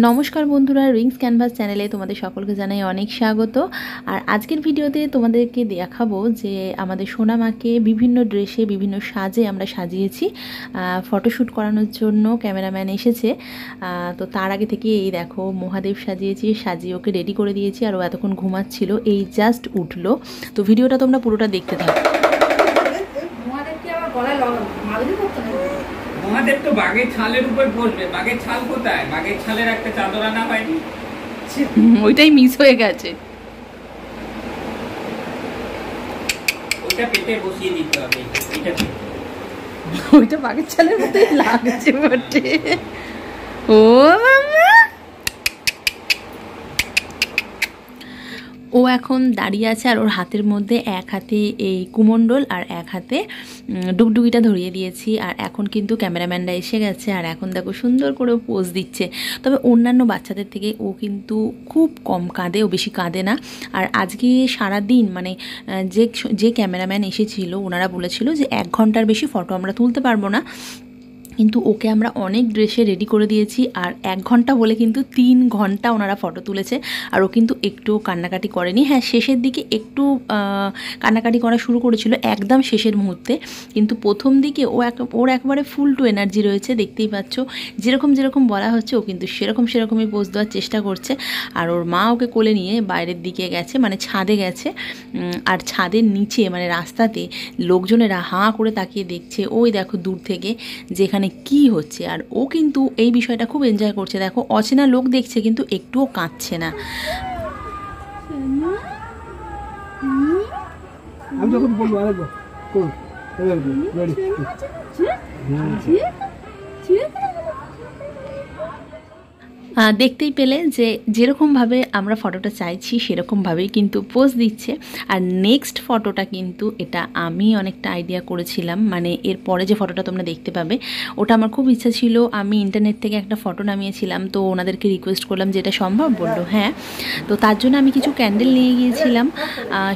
নমস্কার বন্ধুরা, Rings canvas চ্যানেলে তোমাদের সকলকে জানাই অনেক স্বাগত। আর আজকের ভিডিওতে তোমাদেরকে দেখাবো যে আমাদের সোনামাকে বিভিন্ন ড্রেসে বিভিন্ন সাজে আমরা সাজিয়েছি ফটোশ্যুট করানোর জন্য। ক্যামেরাম্যান এসেছে, তো তার আগে থেকে এই দেখো মহাদেব সাজিয়ে ওকে রেডি করে দিয়েছি। আর ও এতক্ষণ ঘুমাচ্ছিল, এই জাস্ট উঠলো। তো ভিডিওটা তোমরা পুরোটা দেখতে থাকো। মহাদেব তো বাঘের ছালের উপর বসবে। বাঘের ছাল কোথায়? বাঘের ছালের একটা চাদর আনা হয়নি, ওইটাই মিস হয়ে গেছে। ওইটা পেটে বসিয়ে দিতে হবে। ওইটা বাঘের ছালের মতোই লাগছে বটে। ও মামা, ও এখন দাঁড়িয়ে আছে আর ওর হাতের মধ্যে এক হাতে এই কুমণ্ডল আর এক হাতে ডুগডুগিটা ধরিয়ে দিয়েছি। আর এখন কিন্তু ক্যামেরাম্যানরা এসে গেছে আর এখন দেখো সুন্দর করে পোজ দিচ্ছে। তবে অন্যান্য বাচ্চাদের থেকে ও কিন্তু খুব কম কাঁদে, ও বেশি কাঁদে না। আর আজকে সারাদিন মানে যে ক্যামেরাম্যান এসেছিল ওনারা বলেছিল যে 1 ঘন্টার বেশি ফটো আমরা তুলতে পারবো না, কিন্তু ওকে আমরা অনেক ড্রেসে রেডি করে দিয়েছি। আর 1 ঘন্টা বলে কিন্তু 3 ঘন্টা ওনারা ফটো তুলেছে। আর ও কিন্তু একটুও কান্নাকাটি করেনি। হ্যাঁ, শেষের দিকে একটু কান্নাকাটি করা শুরু করেছিল একদম শেষের মুহূর্তে, কিন্তু প্রথম দিকে ওর একবারে ফুল টু এনার্জি রয়েছে। দেখতেই পাচ্ছ, যেরকম বলা হচ্ছে ও কিন্তু সেরকমই পোজ দেওয়ার চেষ্টা করছে। আর ওর মা ওকে কোলে নিয়ে বাইরের দিকে গেছে, মানে ছাদে গেছে। আর ছাদের নিচে মানে রাস্তাতে লোকজনেরা হাঁ করে তাকিয়ে দেখছে ওই দেখো দূর থেকে যেখানে কি হচ্ছে। আর ও কিন্তু এই বিষয়টা খুব এনজয় করছে। দেখো, অচেনা লোক দেখছে কিন্তু একটুও কাঁদছে না। আমি যখন বলবো আরেকবার কোন রেডি দেখতেই পেলে যে যেরকমভাবে আমরা ফটোটা চাইছি সেরকমভাবেই কিন্তু পোজ দিচ্ছে। আর নেক্সট ফটোটা কিন্তু এটা আমি অনেকটা আইডিয়া করেছিলাম, মানে এরপরে যে ফটোটা তোমরা দেখতে পাবে ওটা আমার খুব ইচ্ছা ছিল। আমি ইন্টারনেট থেকে একটা ফটো নামিয়েছিলাম, তো ওনাদেরকে রিকোয়েস্ট করলাম যে এটা সম্ভব, বললো হ্যাঁ। তো তার জন্য আমি কিছু ক্যান্ডেল নিয়ে গিয়েছিলাম,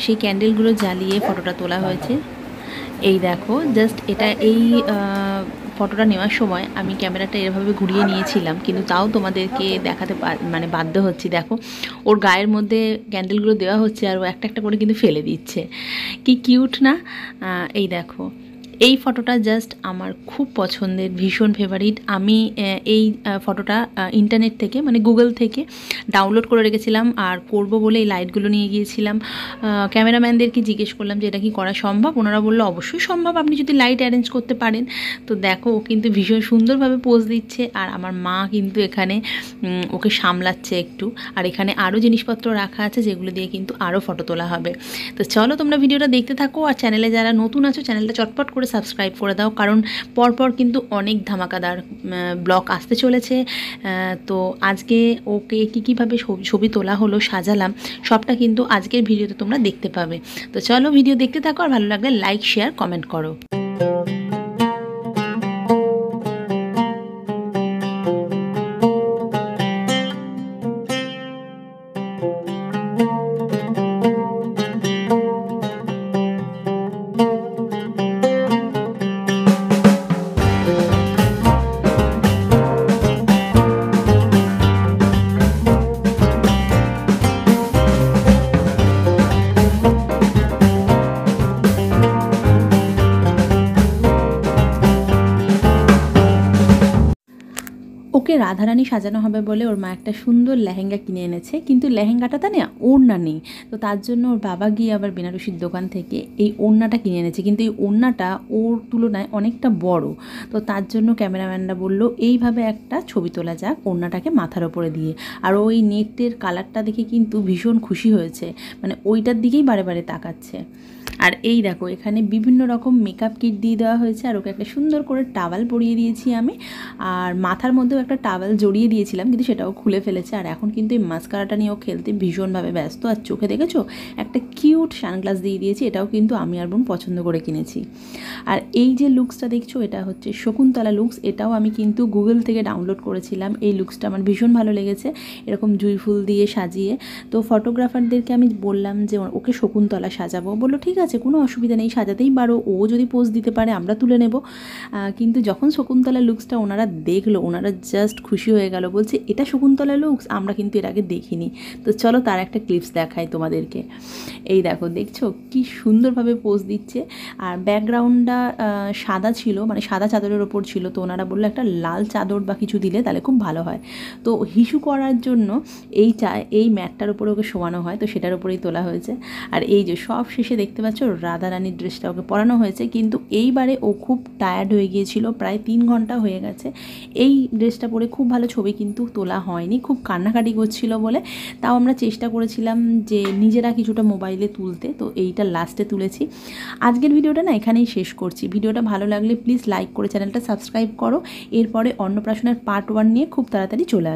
সেই ক্যান্ডেলগুলো জ্বালিয়ে ফটোটা তোলা হয়েছে। এই দেখো জাস্ট এটা এই ফটোটা নেওয়ার সময় আমি ক্যামেরাটা এভাবে ঘুরিয়ে নিয়েছিলাম, কিন্তু তাও তোমাদেরকে দেখাতে মানে বাধ্য হচ্ছি। দেখো ওর গায়ের মধ্যে ক্যান্ডেলগুলো দেওয়া হচ্ছে আর ও একটা একটা করে কিন্তু ফেলে দিচ্ছে। কি কিউট না? এই দেখো এই ফটোটা জাস্ট আমার খুব পছন্দের, ভীষণ ফেভারিট। আমি এই ফটোটা ইন্টারনেট থেকে মানে গুগল থেকে ডাউনলোড করে রেখেছিলাম আর করব বলে এই লাইটগুলো নিয়ে গিয়েছিলাম। ক্যামেরাম্যানদেরকে জিজ্ঞেস করলাম যে এটা কি করা সম্ভব। ওনারা বললো অবশ্যই সম্ভব, আপনি যদি লাইট অ্যারেঞ্জ করতে পারেন। তো দেখো ও কিন্তু ভীষণ সুন্দরভাবে পোজ দিচ্ছে। আর আমার মা কিন্তু এখানে ওকে সামলাচ্ছে একটু। আর এখানে আরও জিনিসপত্র রাখা আছে যেগুলো দিয়ে কিন্তু আরও ফটো তোলা হবে। তো চলো তোমরা ভিডিওটা দেখতে থাকো। আর চ্যানেলে যারা নতুন আছো চ্যানেলটা চটপট করে সাবস্ক্রাইব করে দাও, কারণ পরপর কিন্তু অনেক ধামাকাদার ব্লগ আসতে চলেছে। তো আজকে ওকে কীভাবে ছবি তোলা হলো, সাজালাম, সবটা কিন্তু আজকের ভিডিওতে তোমরা দেখতে পাবে। তো চলো ভিডিও দেখতে থাকো, আর ভালো লাগলে লাইক শেয়ার কমেন্ট করো। ওকে রাধারানী সাজানো হবে বলে ওর মা একটা সুন্দর লেহেঙ্গা কিনে এনেছে, কিন্তু লেহেঙ্গাটাতে না ওড়না নেই। তো তার জন্য ওর বাবা গিয়ে আবার বেনারসির দোকান থেকে এই ওড়নাটা কিনে এনেছে, কিন্তু এই ওড়নাটা ওর তুলনায় অনেকটা বড়। তো তার জন্য ক্যামেরাম্যানরা বলল এইভাবে একটা ছবি তোলা যাক ওড়নাটাকে মাথার ওপরে দিয়ে। আর ওই নেটের কালারটা দেখে কিন্তু ভীষণ খুশি হয়েছে, মানে ওইটার দিকেই বারে বারে তাকাচ্ছে। আর এই দেখো এখানে বিভিন্ন রকম মেকআপ কিট দিয়ে দেওয়া হয়েছে। আর ওকে একটা সুন্দর করে টাওয়াল পরিয়ে দিয়েছি আমি, আর মাথার মধ্যেও একটা টাওয়াল জড়িয়ে দিয়েছিলাম, কিন্তু সেটাও খুলে ফেলেছে। আর এখন কিন্তু এই মাস্কারাটা নিয়েও খেলতে ভীষণভাবে ব্যস্ত। আর চোখে দেখেছো একটা কিউট সানগ্লাস দিয়ে দিয়েছি, এটাও কিন্তু আমি আর বোন পছন্দ করে কিনেছি। আর এই যে লুকসটা দেখছো এটা হচ্ছে শকুন্তলা লুকস, এটাও আমি কিন্তু গুগল থেকে ডাউনলোড করেছিলাম। এই লুকসটা আমার ভীষণ ভালো লেগেছে, এরকম জুঁই ফুল দিয়ে সাজিয়ে। তো ফটোগ্রাফারদেরকে আমি বললাম যে ওকে শকুন্তলা সাজাবো, বললো ঠিক আছে আছে, কোনো অসুবিধা নেই, সাজাতেই পারো, ও যদি পোজ দিতে পারে আমরা তুলে নেব। কিন্তু যখন শকুন্তলা লুকসটা ওনারা দেখলো, ওনারা জাস্ট খুশি হয়ে গেল, বলছে এটা শকুন্তলা লুকস, আমরা কিন্তু এর আগে দেখিনি। তো চলো তার একটা ক্লিপস দেখাই তোমাদেরকে। এই দেখো, দেখছো কি সুন্দরভাবে পোজ দিচ্ছে। আর ব্যাকগ্রাউন্ডটা সাদা ছিল, মানে সাদা চাদরের ওপর ছিল, তো ওনারা বললো একটা লাল চাদর বা কিছু দিলে তাহলে খুব ভালো হয়। তো হিসু করার জন্য এই ম্যাটটার উপরে ওকে শোয়ানো হয়, তো সেটার উপরেই তোলা হয়েছে। আর এই যে সব শেষে দেখতে পাচ্ছ রাধা রানীর ড্রেসটা ওকে পরানো হয়েছে, কিন্তু এইবারে ও খুব টায়ার্ড হয়ে গিয়েছিল, প্রায় 3 ঘন্টা হয়ে গেছে। এই ড্রেসটা পরে খুব ভালো ছবি কিন্তু তোলা হয়নি, খুব কান্নাকাটি করছিল বলে। তাও আমরা চেষ্টা করেছিলাম যে নিজেরা কিছুটা মোবাইলে তুলতে, তো এইটা লাস্টে তুলেছি। আজকের ভিডিওটা না এখানেই শেষ করছি। ভিডিওটা ভালো লাগলে প্লিজ লাইক করে চ্যানেলটা সাবস্ক্রাইব করো। এরপরে অন্নপ্রাশনের পার্ট 1 নিয়ে খুব তাড়াতাড়ি চলে আসবে।